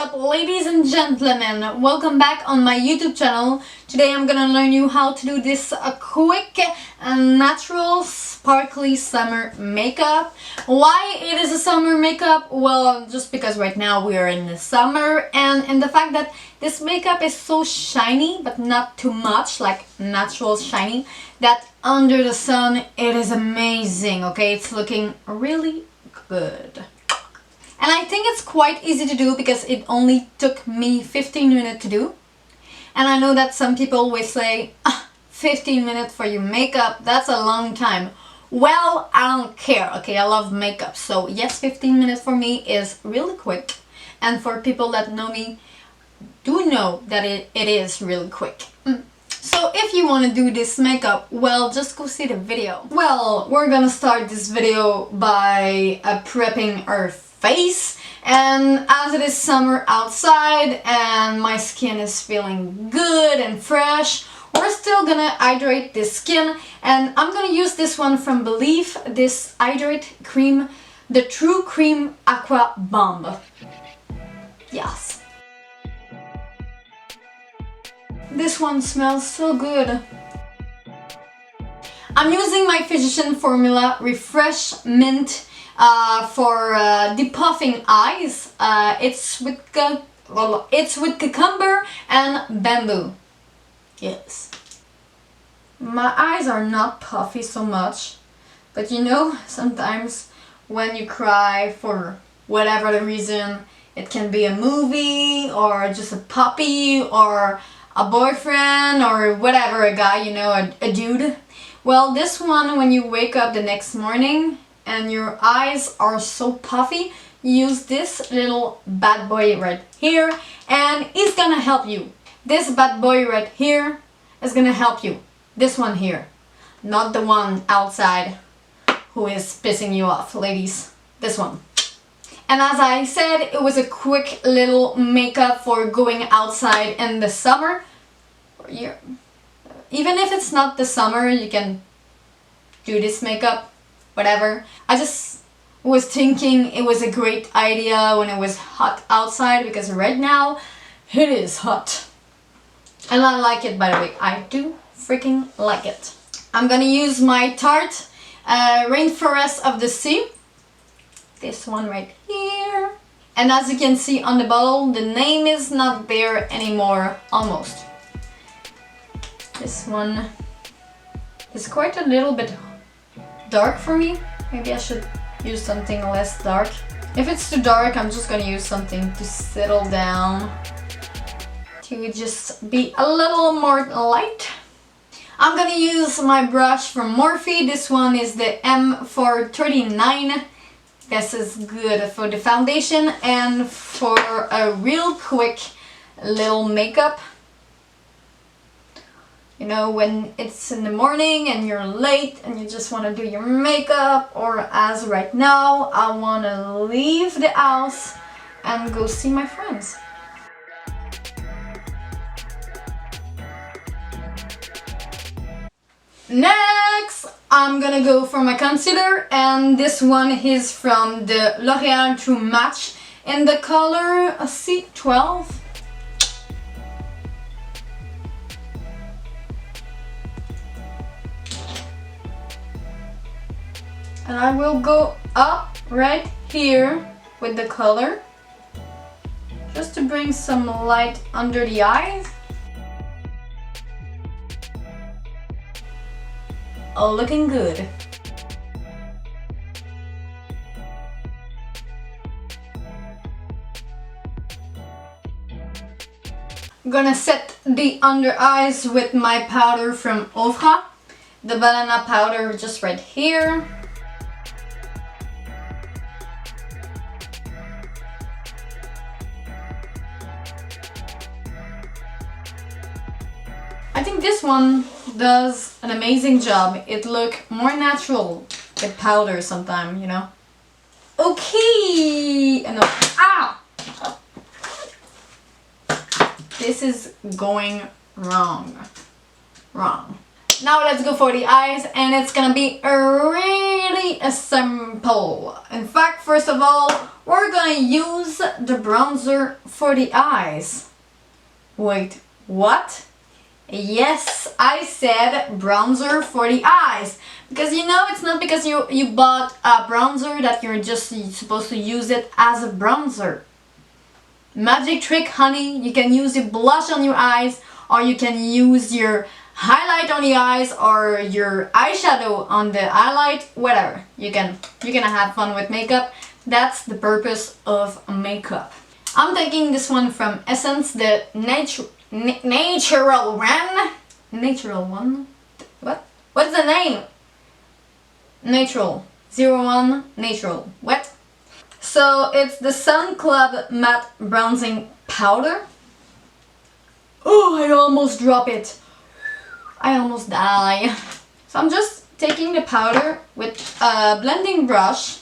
up, ladies and gentlemen? Welcome back on my YouTube channel. Today I'm gonna learn you how to do this quick and natural sparkly summer makeup. Why it is a summer makeup? Well, just because right now we are in the summer, and the fact that this makeup is so shiny but not too much, like natural shiny, that under the sun it is amazing. Okay, it's looking really good. And I think it's quite easy to do because it only took me 15 minutes to do. And I know that some people will say, 15 minutes for your makeup, that's a long time. Well, I don't care, okay? I love makeup. So yes, 15 minutes for me is really quick. And for people that know me, do know that it is really quick. So if you want to do this makeup, well, just go see the video. Well, we're gonna start this video by prepping our face, and as it is summer outside and my skin is feeling good and fresh, we're still gonna hydrate this skin, and I'm gonna use this one from Belif, this hydrate cream, the True Cream Aqua Bomb. Yes. This one smells so good. I'm using my Physician Formula Refresh Mint for depuffing eyes. It's with cucumber and bamboo. Yes. My eyes are not puffy so much, but you know, sometimes when you cry for whatever the reason, it can be a movie or just a puppy or a boyfriend or whatever, a guy, you know, a dude. Well, this one, when you wake up the next morning and your eyes are so puffy, use this little bad boy right here and it's gonna help you. This bad boy right here is gonna help you. This one here, not the one outside who is pissing you off, ladies. This one. And as I said, it was a quick little makeup for going outside in the summer. Even if it's not the summer, you can do this makeup, whatever. I just was thinking it was a great idea when it was hot outside, because right now it is hot. And I like it, by the way. I do freaking like it. I'm gonna use my Tarte Rainforest of the Sea. This one right here. And as you can see on the bottle, the name is not there anymore, almost. This one is quite a little bit dark for me. Maybe I should use something less dark. If it's too dark, I'm just gonna use something to settle down, to just be a little more light. I'm gonna use my brush from Morphe. This one is the M439. This is good for the foundation and for a real quick little makeup. You know, when it's in the morning and you're late and you just want to do your makeup, or as right now, I want to leave the house and go see my friends. Next, I'm gonna go for my concealer, and this one is from the L'Oreal True Match in the color C12. And I will go up right here with the color, just to bring some light under the eyes. Oh, looking good. I'm gonna set the under eyes with my powder from Ofra, the banana powder just right here. I think this one does an amazing job. It looks more natural with powder sometimes, you know. Okay, no, this is going wrong. Now let's go for the eyes, and it's gonna be a really really simple. In fact, first of all, we're gonna use the bronzer for the eyes. Wait, what? Yes, I said bronzer for the eyes. Because you know, it's not because you bought a bronzer that you're just supposed to use it as a bronzer. Magic trick, honey. You can use your blush on your eyes, or you can use your highlight on the eyes, or your eyeshadow on the highlight, whatever. You can have fun with makeup. That's the purpose of makeup. I'm taking this one from Essence, the natural one. Natural one? What? What's the name? Natural. 01 Natural. What? So it's the Sun Club Matte Bronzing Powder. Oh, I almost drop it. I almost die. So I'm just taking the powder with a blending brush,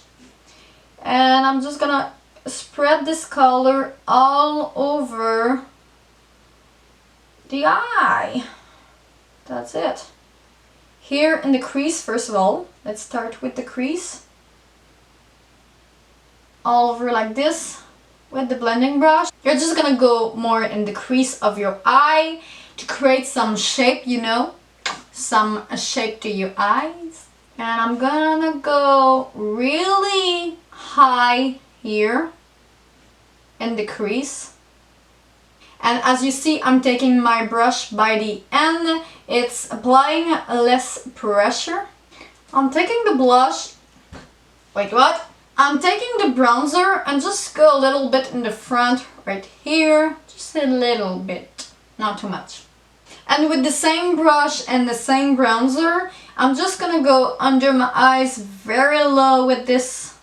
and I'm just gonna spread this color all over the eye. That's it. Here in the crease, first of all, let's start with the crease. All over like this with the blending brush. You're just gonna go more in the crease of your eye to create some shape, you know, some shape to your eyes. And I'm gonna go really high here in the crease. And as you see, I'm taking my brush by the end. It's applying less pressure. I'm taking the blush. Wait, what? I'm taking the bronzer and just go a little bit in the front right here. Just a little bit, not too much. And with the same brush and the same bronzer, I'm just gonna go under my eyes very low with this.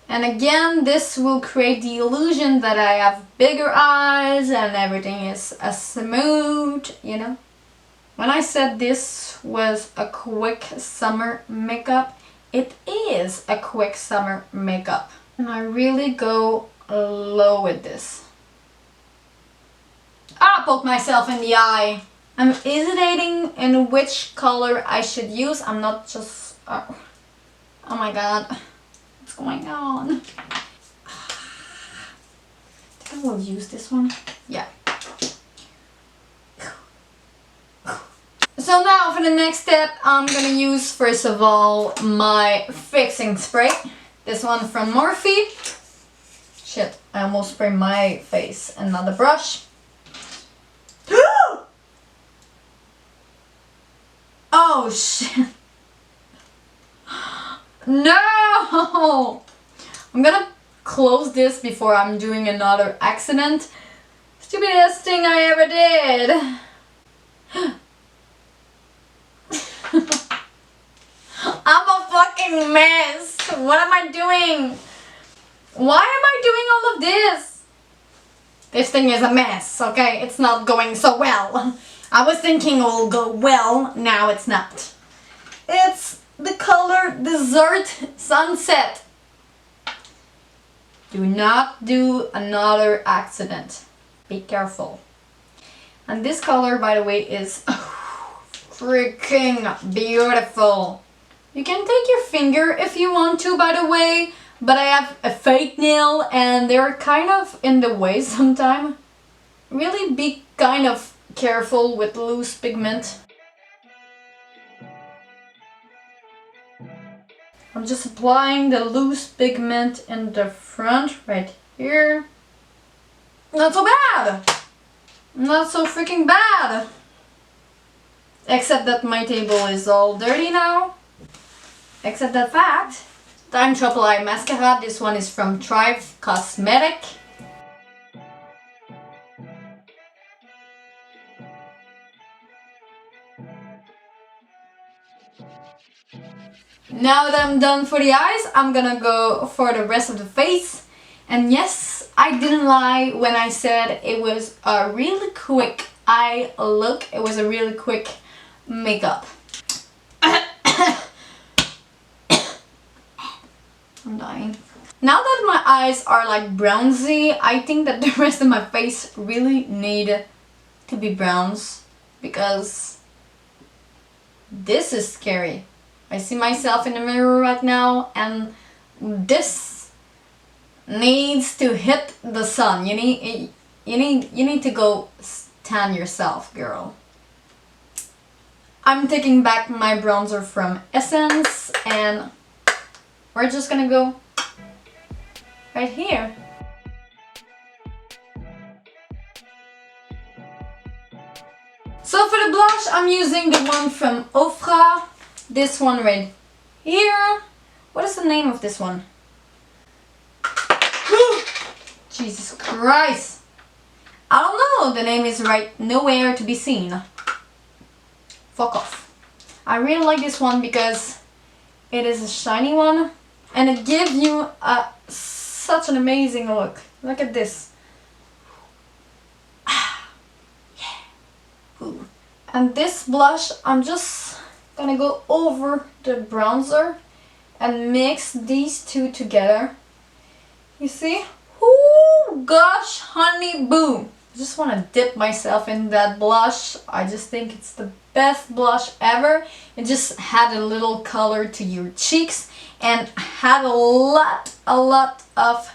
And again, this will create the illusion that I have bigger eyes and everything is smooth, you know. When I said this was a quick summer makeup, it is a quick summer makeup. And I really go low with this. I poked myself in the eye. I'm hesitating in which color I should use. I'm not just... oh my god. What's going on? I think I will use this one. Yeah. So now for the next step, I'm gonna use first of all my fixing spray. This one from Morphe. Shit, I almost sprayed my face and not the brush. Oh shit. No! I'm gonna close this before I'm doing another accident. Stupidest thing I ever did. I'm a fucking mess. What am I doing? Why am I doing all of this? This thing is a mess, okay? It's not going so well. I was thinking it will go well, now it's not. It's the color Desert Sunset. Do not do another accident. Be careful. And this color, by the way, is freaking beautiful. You can take your finger if you want to, by the way, but I have a fake nail and they're kind of in the way sometimes. Really be kind of careful with loose pigment. I'm just applying the loose pigment in the front right here. Not so bad! Not so freaking bad! Except that my table is all dirty now. Except that fact. Time to apply mascara. This one is from Thrive Cosmetic. Now that I'm done for the eyes, I'm gonna go for the rest of the face. And yes, I didn't lie when I said it was a really quick eye look. It was a really quick makeup. I'm dying. Now that my eyes are like bronzy, I think that the rest of my face really need to be browns because this is scary. I see myself in the mirror right now, and this needs to hit the sun. You need to go tan yourself, girl. I'm taking back my bronzer from Essence, and we're just gonna go right here. So for the blush, I'm using the one from Ofra. This one right here. What is the name of this one? Jesus Christ. I don't know. The name is right nowhere to be seen. Fuck off. I really like this one because it is a shiny one and it gives you such an amazing look. Look at this. Yeah. Ooh. And this blush, I'm just gonna go over the bronzer and mix these two together. You see? Ooh, gosh, honey, boom. I just want to dip myself in that blush. I just think it's the best blush ever. It just had a little color to your cheeks and had a lot of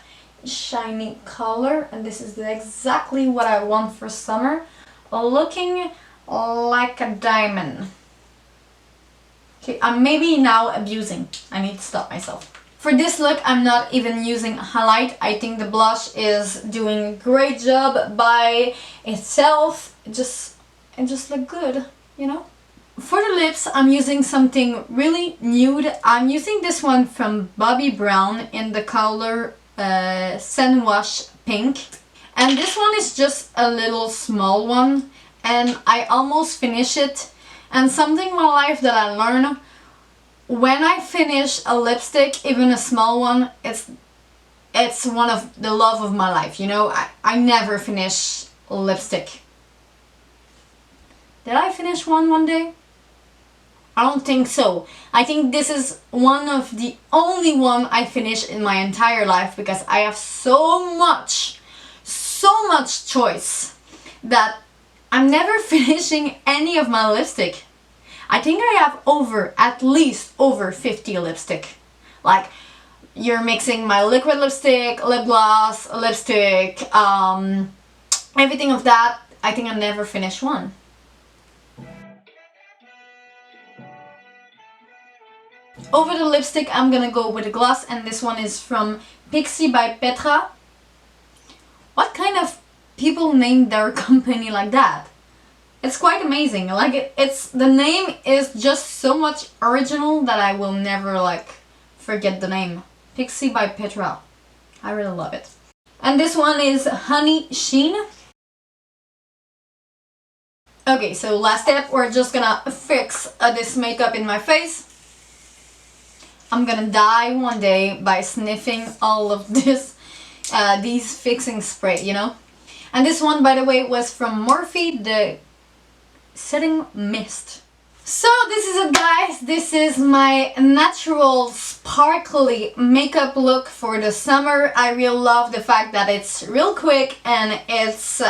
shiny color. And this is exactly what I want for summer. Looking like a diamond. Okay, I'm maybe now abusing. I need to stop myself. For this look, I'm not even using highlight. I think the blush is doing a great job by itself. It just look good, you know? For the lips, I'm using something really nude. I'm using this one from Bobbi Brown in the color Sun Wash Pink. And this one is just a little small one. And I almost finished it. And something in my life that I learned, when I finish a lipstick, even a small one, it's one of the love of my life, you know? I never finish lipstick. Did I finish one day? I don't think so. I think this is one of the only one I finish in my entire life because I have so much choice that I'm never finishing any of my lipstick. I think I have at least over 50 lipstick. Like, you're mixing my liquid lipstick, lip gloss, lipstick, everything of that. I think I never finished one. Over the lipstick, I'm gonna go with a gloss, and this one is from Pixi by Petra. What kind of people named their company like that? It's quite amazing. Like it's the name is just so much original that I will never like forget the name. Pixi by Petra. I really love it. And this one is Honey Sheen. Okay, so last step, we're just gonna fix this makeup in my face. I'm gonna die one day by sniffing all of this, these fixing spray, you know. And this one, by the way, was from Morphe, the setting mist. So this is it, guys. This is my natural sparkly makeup look for the summer. I really love the fact that it's real quick and it's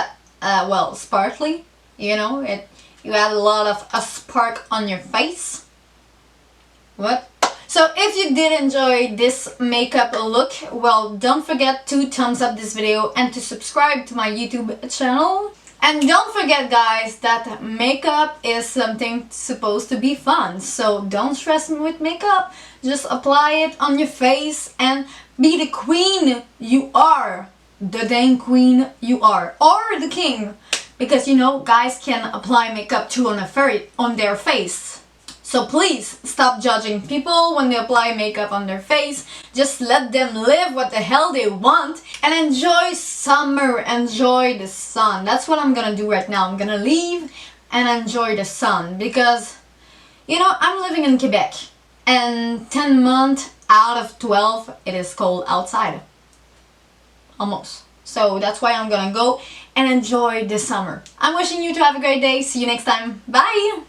well, sparkly, you know. You add a lot of a spark on your face. What? So if you did enjoy this makeup look, well, don't forget to thumbs up this video and to subscribe to my YouTube channel. And don't forget, guys, that makeup is something supposed to be fun. So don't stress with makeup. Just apply it on your face and be the queen you are. The dang queen you are. Or the king. Because, you know, guys can apply makeup too on their face. So please stop judging people when they apply makeup on their face. Just let them live what the hell they want and enjoy summer, enjoy the sun. That's what I'm gonna do right now. I'm gonna leave and enjoy the sun because, you know, I'm living in Quebec and 10 months out of 12 it is cold outside. Almost. So that's why I'm gonna go and enjoy the summer. I'm wishing you to have a great day. See you next time. Bye!